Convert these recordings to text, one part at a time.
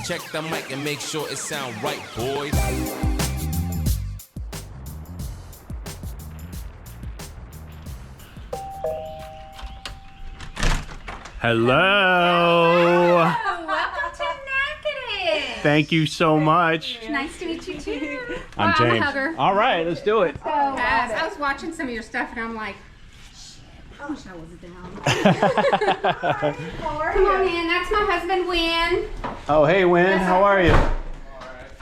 Check the mic and make sure it sound right, boys. Hello. Welcome to Natchitoches. Thank you so much. Nice to meet you too. I'm James. I'm a hugger. All right, let's do it. I was watching some of your stuff and I'm like, I wish I was down. Come on in. That's my husband, Wynn. Oh, hey, Wynn. How are you?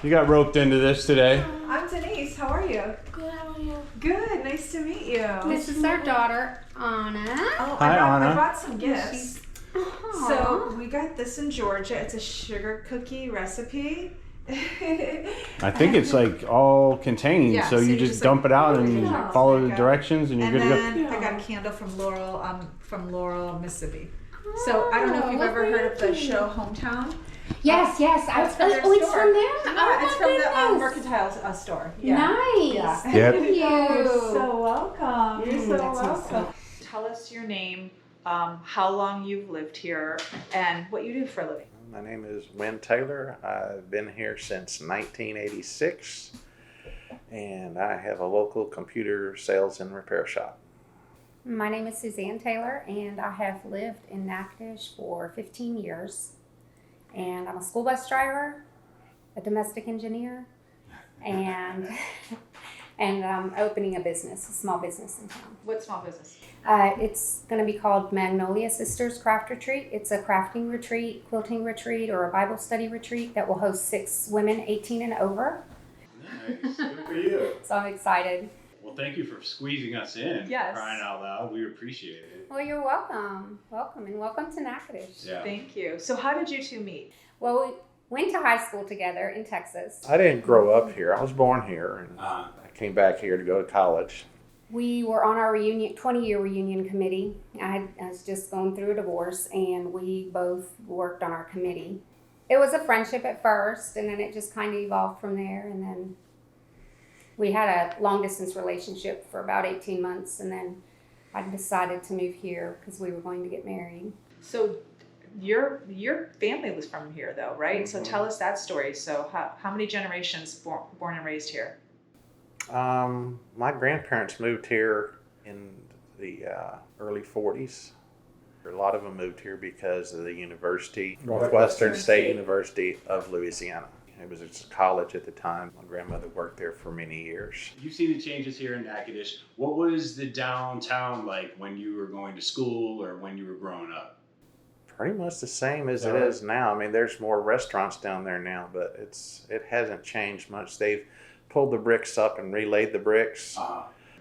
You got roped into this today. I'm Denise. How are you? Good, how are you? Good. Nice to meet you. This is our daughter, Anna. Oh, Hi, Anna. I brought some gifts. Aw. So we got this in Georgia. It's a sugar cookie recipe. I think it's like all contained, Yeah, so you just dump it out and Yeah. follow the directions, and you're And good to then go. I got a candle from Laurel, Mississippi. So I don't know if you've ever heard of the show Hometown. Yes. It's from their Oh, it's store. from there? Yeah, it's Oh, from the my Mercantile store. Yeah. Nice. Yeah. Yep. Thank you. You're so welcome. You're so That's welcome. awesome. Tell us your name, how long you've lived here, and what you do for a living. My name is Wynn Taylor. I've been here since 1986, and I have a local computer sales and repair shop. My name is Suzanne Taylor, and I have lived in Natchitoches for 15 years. And I'm a school bus driver, a domestic engineer, and I'm opening a small business in town. What small business? It's going to be called Magnolia Sisters Craft Retreat. It's a crafting retreat, quilting retreat, or a Bible study retreat that will host 6 women 18 and over. Nice. Good for you. So I'm excited. Well, thank you for squeezing us in. Yes. Crying out loud. We appreciate it. Well, you're welcome. Welcome, and welcome to Natchitoches. Yeah. Thank you. So how did you two meet? Well, we went to high school together in Texas. I didn't grow up here. I was born here, and Uh, I came back here to go to college. We were on our 20-year reunion committee. I was just going through a divorce, and we both worked on our committee. It was a friendship at first, and then it just kind of evolved from there. And then we had a long-distance relationship for about 18 months, and then I decided to move here because we were going to get married. So your family was from here, though, right? So Mhm. tell us that story. So how many generations born and raised here? My grandparents moved here in the early 40s. A lot of them moved here because of the university, Northwestern State University of Louisiana. It was a college at the time. My grandmother worked there for many years. You've seen the changes here in Natchitoches. What was the downtown like when you were going to school or when you were growing up? Pretty much the same as it Yeah. is now. I mean, there's more restaurants down there now, but it hasn't changed much. They've pulled the bricks up and relaid the bricks.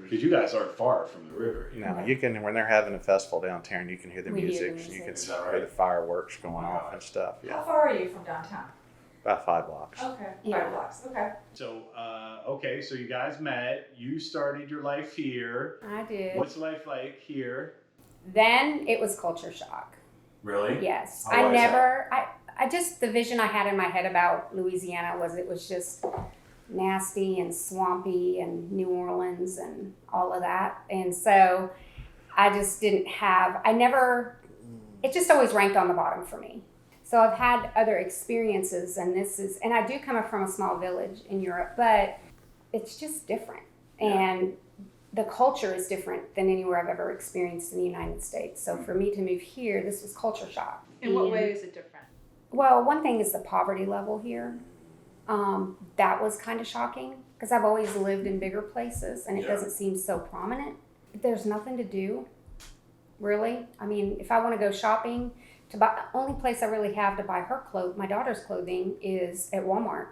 Because you guys aren't far from the river. You know, you can, when they're having a festival downtown, you can hear the We hear the music. music. You can Is that hear right? the fireworks going off and stuff. How Yeah, far are you from downtown? about 5 blocks. Okay, Yeah. 5 blocks. Okay. So, okay, so you guys met. You started your life here. I did. What's life like here? Then it was culture shock. Really? Yes. Oh, why is I just, the vision I had in my head about Louisiana was it was just nasty and swampy and New Orleans and all of that. And so I just didn't have, it just always ranked on the bottom for me. So I've had other experiences, and I do come from a small village in Europe, but it's just different. And the culture is different than anywhere I've ever experienced in the United States. So for me to move here, this was culture shock. In what And- way is it different? Well, one thing is the poverty level here. That was kind of shocking because I've always lived in bigger places and it doesn't seem so prominent. There's nothing to do, really. I mean, if I want to go shopping, to buy, the only place I really have to buy my daughter's clothing is at Walmart.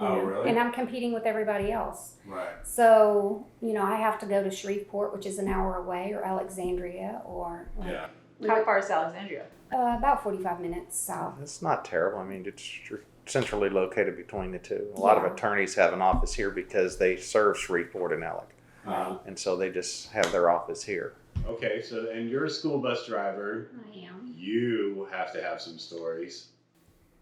You Oh, know? really? And I'm competing with everybody else. Right. So, I have to go to Shreveport, which is an hour away, or Alexandria, or Yeah. How far is Alexandria? about 45 minutes south. It's not terrible. I mean, it's centrally located between the two. A lot of Yeah. attorneys have an office here because they serve Shreveport and Alec. And so they just have their office here. Okay, so, and you're a school bus driver. I am. You have to have some stories.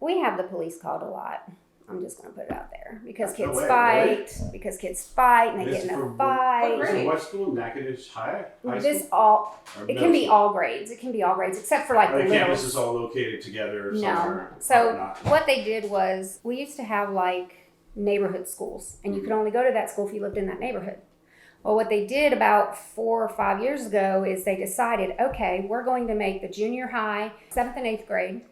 We have the police called a lot. I'm just gonna put it out there because No kids way, fight. Because kids fight and they get in a fight. So what school? Natchitoches High This School? all. Or It middle can be school? all grades. It can be all grades except for like Are the the little. campuses all located together No. somewhere? Or So not? what they did was we used to have like neighborhood schools, and you could only go to that school if you lived in that neighborhood. Well, what they did about 4 or 5 years ago is they decided, okay, we're going to make the junior high 7th and 8th grade.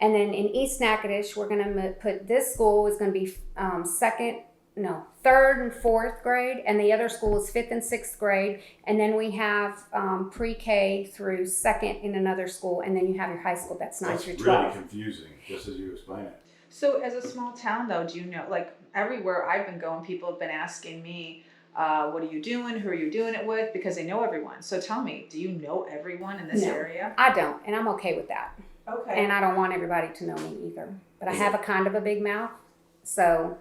And then in East Natchitoches, we're going to put this school is going to be third and fourth grade, and the other school is 5th and 6th grade. And then we have pre-K through second in another school, and then you have your high school that's 9 That's through really 12. confusing, just as you explain it. So as a small town though, do you know, like everywhere I've been going, people have been asking me, what are you doing? Who are you doing it with? Because they know everyone. So tell me, do you know everyone in this No. area? I don't, and I'm okay with that. Okay. And I don't want everybody to know me either. But I have a kind of a big mouth, so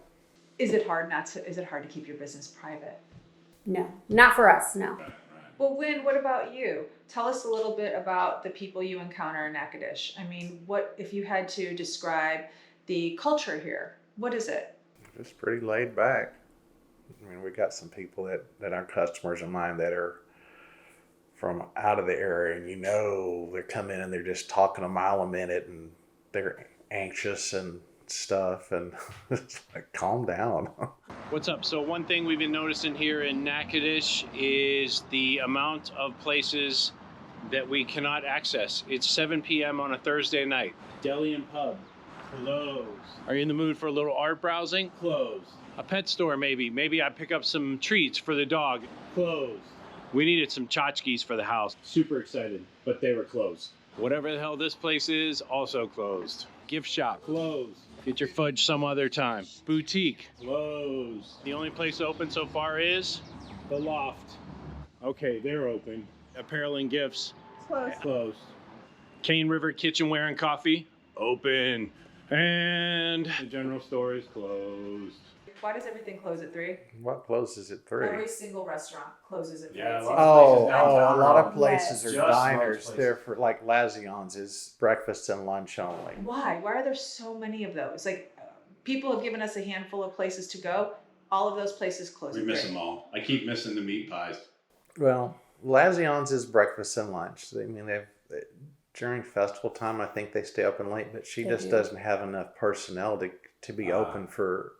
Is it hard to keep your business private? no, not for us, no. Well, Wynn, what about you? Tell us a little bit about the people you encounter in Natchitoches. I mean, what if you had to describe the culture here? What is it? It's pretty laid back. I mean, we got some people that are customers of mine that are from out of the area, and they're coming in and they're just talking a mile a minute, and they're anxious and stuff, and it's like, calm down. What's up? So one thing we've been noticing here in Natchitoches is the amount of places that we cannot access. It's 7 p.m. on a Thursday night. Deli and pub, closed. Are you in the mood for a little art browsing? Closed. A pet store maybe. Maybe I pick up some treats for the dog. Closed. We needed some tchotchkes for the house. Super excited, but they were closed. Whatever the hell this place is, also closed. Gift shop, closed. Get your fudge some other time. Boutique, closed. The only place open so far is the Loft. Okay, they're open. Apparel and gifts, Close. closed. Cane River Kitchenware and Coffee, open. And the general store is closed. Why does everything close at 3? What closes at 3? Every single restaurant closes at 3. Yeah, It a seems lot like- Oh, places downtown a lot are of places just are large diners. places. They're for like Lazion's is breakfast and lunch only. Why? Why are there so many of those? Like, people have given us a handful of places to go. All of those places close We at miss 3. them all. I keep missing the meat pies. Well, Lazion's is breakfast and lunch. I mean, during festival time, I think they stay open late, but she They just do. doesn't have enough personnel to be open for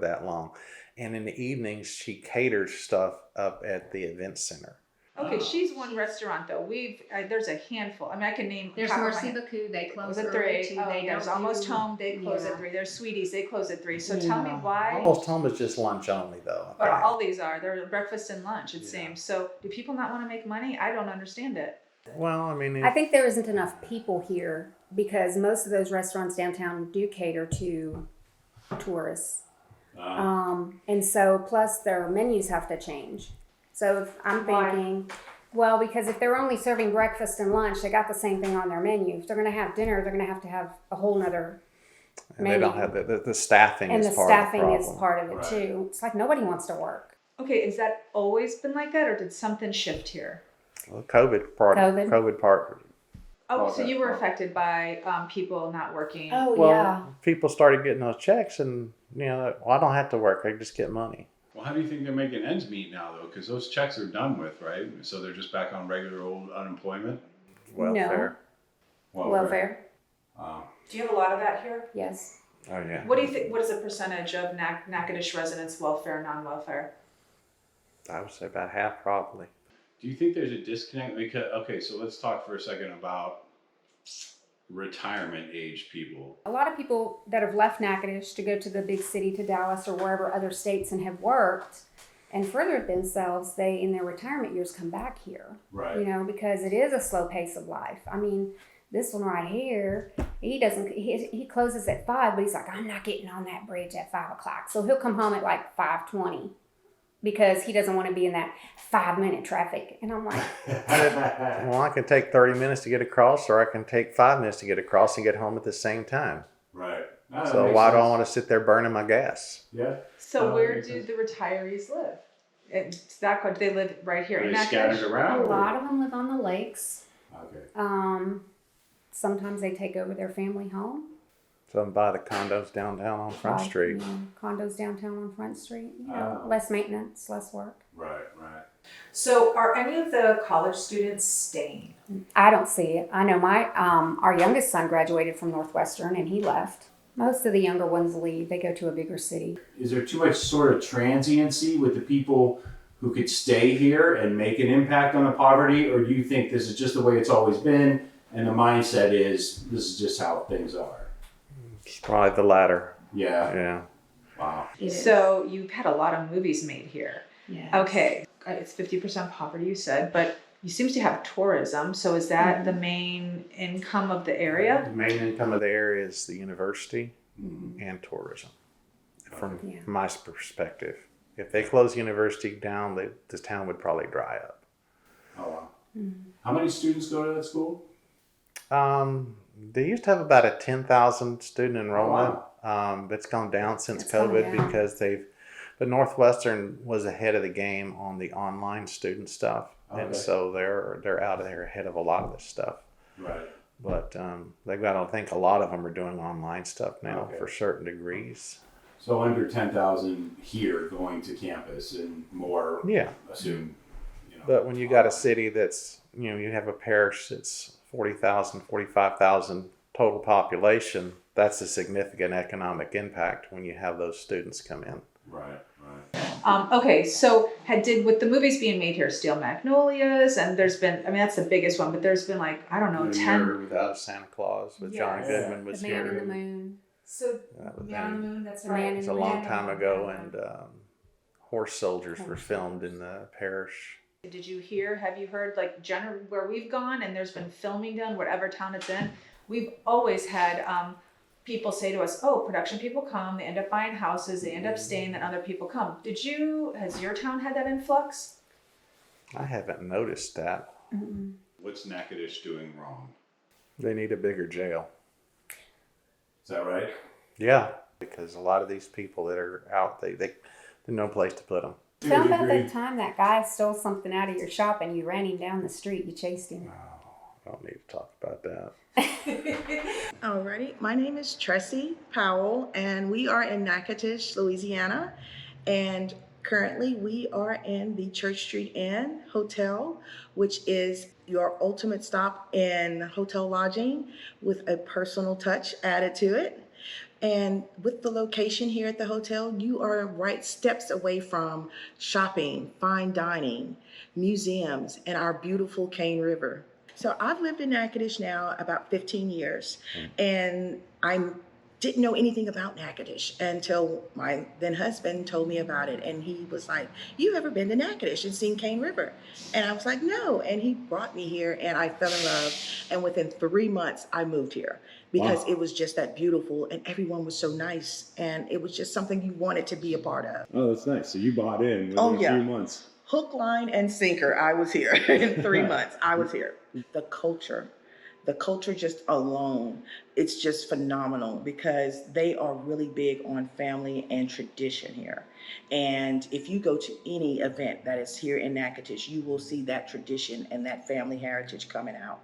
that long. And in the evenings, she caters stuff up at the event center. Okay, she's one restaurant though. There's a handful. I mean, I can name. There's top of my Mercy head. Baku, they close Close at early 3. too. Oh, They there's don't Almost do- Home. They close yeah. at 3. There's Sweeties. They close at 3. So tell me why. Almost Home is just lunch only, though. But all these are. They're breakfast and lunch. It Yeah. seems. So do people not want to make money? I don't understand it. Well, I mean, I think there isn't enough people here because most of those restaurants downtown do cater to tourists. And so plus their menus have to change. So if I'm Why? thinking, well, because if they're only serving breakfast and lunch, they got the same thing on their menu. If they're going to have dinner, they're going to have a whole nother and they don't menu. have the staffing And is the part staffing of the is problem. part of it Right. too. It's like nobody wants to work. Okay, has that always been like that, or did something shift here? Well, COVID part. COVID. COVID part. Oh, Okay. so you were affected by people not working. Oh Well, yeah. people started getting those checks, and well, I don't have to work. I just get money. Well, how do you think they're making ends meet now, though? Because those checks are done with, right? So they're just back on regular old unemployment? Welfare. Welfare. Do you have a lot of that here? Yes. Oh yeah. What do you think? What is the percentage of Natchitoches residents welfare, non-welfare? I would say about half, probably. Do you think there's a disconnect? Because, okay, so let's talk for a second about retirement age people. A lot of people that have left Natchitoches to go to the big city, to Dallas or wherever other states and have worked and furthered themselves, they in their retirement years come back here. Right. You know, because it is a slow pace of life. I mean, this one right here, he closes at 5, but he's like, I'm not getting on that bridge at 5 o'clock. So he'll come home at like 5:20 because he doesn't want to be in that 5-minute traffic. And I'm like, Well, I can take 30 minutes to get across, or I can take 5 minutes to get across and get home at the same time. Right. So why do I want to sit there burning my gas? Yeah. So Oh, where makes do sense. the retirees live? It's that do they live right here Are in they Natchitoches? scattered a around? lot of them live on the lakes. Okay. Sometimes they take over their family home. So buy the condos downtown on Front Right, Street. yeah, condos downtown on Front Street. Less maintenance, less work. Right, right. So are any of the college students staying? I don't see it. I know our youngest son graduated from Northwestern and he left. Most of the younger ones leave. They go to a bigger city. Is there too much sort of transiency with the people who could stay here and make an impact on the poverty, or do you think this is just the way it's always been and the mindset is this is just how things are? It's probably the latter. Yeah. Yeah. Wow. So you've had a lot of movies made here. Yeah. Okay, it's 50% poverty, you said, but you seem to have tourism. So is that the main income of the area? The main income of the area is the university and tourism, from my perspective. If they close the university down, the town would probably dry up. Oh, wow. How many students go to that school? They used to have about a 10,000 student enrollment. But it's gone down since COVID because but Northwestern was ahead of the game on the online student stuff. And so they're out of there ahead of a lot of this stuff. Right. But they've got, I think a lot of them are doing online stuff now for certain degrees. So under 10,000 here going to campus and more, assume, But when you got a city that's, you have a parish that's 40,000, 45,000 total population, that's a significant economic impact when you have those students come in. Right. Okay, so with the movies being made here, Steel Magnolias, and there's been, that's the biggest one, but there's been 10. Year Without Santa Claus with John Goodman was The Man here. in the Moon. So, Man on the Moon, that's It was a long time ago, and Horse Soldiers were filmed in the parish. have you heard, where we've gone and there's been filming done, whatever town it's in, we've always had people say to us, production people come, they end up buying houses, they end up staying, then other people come. Has your town had that influx? I haven't noticed that. What's Natchitoches doing wrong? They need a bigger jail. Is that right? Yeah, because a lot of these people that are out, there's no place to put them. Tell about that time that guy stole something out of your shop and you ran him down the street. You chased him. I don't need to talk about that. Alrighty, my name is Tressie Powell, and we are in Natchitoches, Louisiana, and currently we are in the Church Street Inn Hotel, which is your ultimate stop in hotel lodging with a personal touch added to it. And with the location here at the hotel, you are right steps away from shopping, fine dining, museums, and our beautiful Cane River. So I've lived in Natchitoches now about 15 years, and I didn't know anything about Natchitoches until my then husband told me about it, and he was like, "You ever been to Natchitoches and seen Cane River?" And I was like, "No," and he brought me here, and I fell in love, and within 3 months I moved here because it was just that beautiful, and everyone was so nice, and it was just something you wanted to be a part of. Oh, that's nice. So you bought in within a few months. Hook, line, and sinker, I was here. In 3 months, I was here. The culture just alone, it's just phenomenal because they are really big on family and tradition here. And if you go to any event that is here in Natchitoches, you will see that tradition and that family heritage coming out.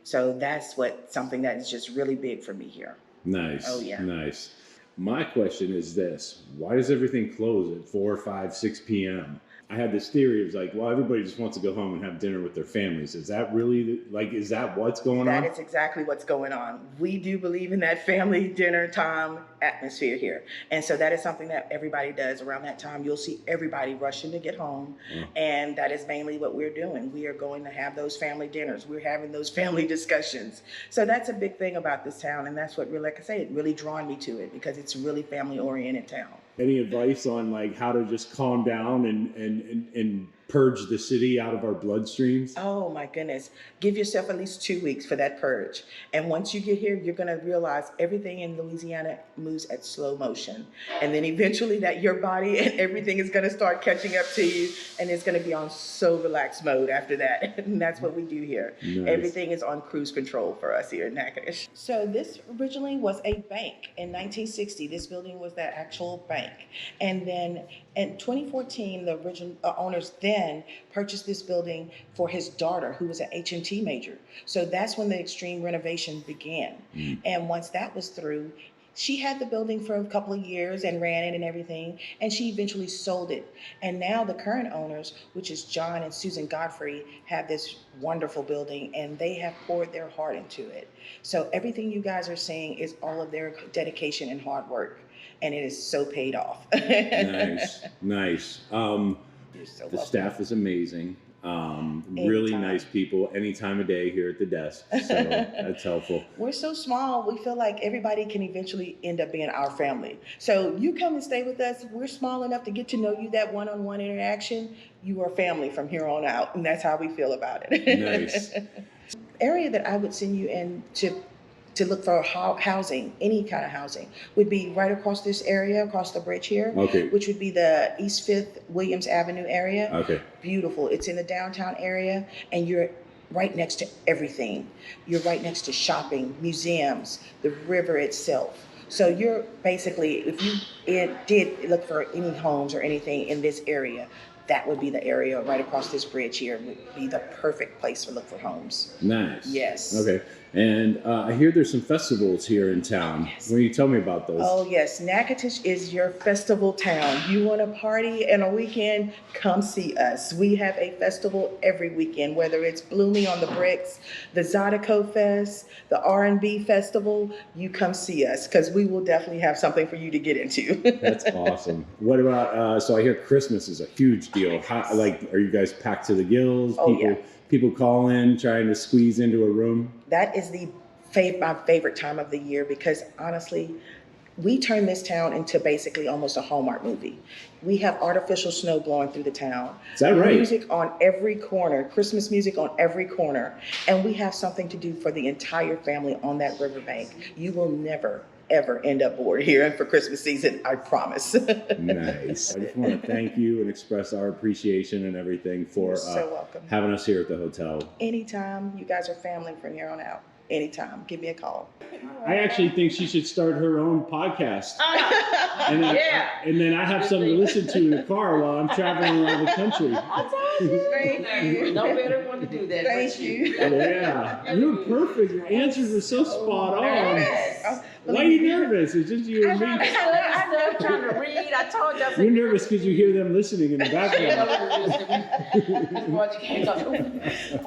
So that's something that is just really big for me here. Nice. Oh, yeah. Nice. My question is this: why does everything close at 4, 5, 6 p.m.? I had this theory of everybody just wants to go home and have dinner with their families. Is that really, is that what's going on? That is exactly what's going on. We do believe in that family dinner time atmosphere here. And so that is something that everybody does around that time. You'll see everybody rushing to get home. And that is mainly what we're doing. We are going to have those family dinners. We're having those family discussions. So that's a big thing about this town. And that's what, like I say, it really drawn me to it because it's a really family-oriented town. Any advice on how to just calm down and purge the city out of our bloodstreams? Oh my goodness. Give yourself at least 2 weeks for that purge. And once you get here, you're going to realize everything in Louisiana moves at slow motion. And then eventually that your body and everything is going to start catching up to you. And it's going to be on so relaxed mode after that. And that's what we do here. Nice. Everything is on cruise control for us here in Natchitoches. So this originally was a bank. In 1960, this building was that actual bank. And then in 2014, the original owners then purchased this building for his daughter, who was an HMT major. So that's when the extreme renovation began. And once that was through, She had the building for a couple of years and ran it and everything, and she eventually sold it. And now the current owners, which is John and Susan Godfrey, have this wonderful building, and they have poured their heart into it. So everything you guys are seeing is all of their dedication and hard work, and it is so paid off. Nice. You're so The welcome. staff is amazing. Really Anytime. nice people any time of day here at the desk. So that's helpful. We're so small, we feel like everybody can eventually end up being our family. So you come and stay with us, we're small enough to get to know you, that one-on-one interaction. You are family from here on out, and that's how we feel about it. Nice. Area that I would send you in to look for housing, any kind of housing, would be right across this area, across the bridge here, Okay. which would be the East 5th Williams Avenue area. Okay. Beautiful. It's in the downtown area, and you're right next to everything. You're right next to shopping, museums, the river itself. So you're basically, if you did look for any homes or anything in this area, that would be the area right across this bridge here would be the perfect place to look for homes. Nice. Yes. Okay. And I hear there's some festivals here in town. Yes. Will you tell me about those? Oh yes, Natchitoches is your festival town. You want to party and a weekend? Come see us. We have a festival every weekend, whether it's Bloomy on the Bricks, the Zydeco Fest, the R&B Festival. You come see us because we will definitely have something for you to get into. That's awesome. What about, so I hear Christmas is a huge deal. How, like, are you guys packed to the gills? Oh, yeah. People call in trying to squeeze into a room? That is my favorite time of the year because honestly, we turn this town into basically almost a Hallmark movie. We have artificial snow blowing through the town. Is that right? Music on every corner, Christmas music on every corner. And we have something to do for the entire family on that riverbank. You will never, ever end up bored here for Christmas season, I promise. Nice. I just want to thank you and express our appreciation and everything for You're so welcome. having us here at the hotel. Anytime, you guys are family from here on out. Anytime, give me a call. I actually think she should start her own podcast. And then I have something to listen to in the car while I'm traveling around the country. Thank you. No better one to do that. Thank you. Yeah, you're perfect. Your answers are so spot on. Oh, Why are you nervous? It's just you and me. I'm trying to read. I told you. You're nervous because you hear them listening in the background.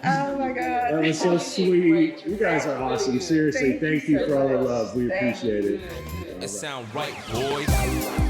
Oh my God. That was so sweet. You guys are awesome. Seriously, thank you for all the love. We appreciate it. It sound right, boys.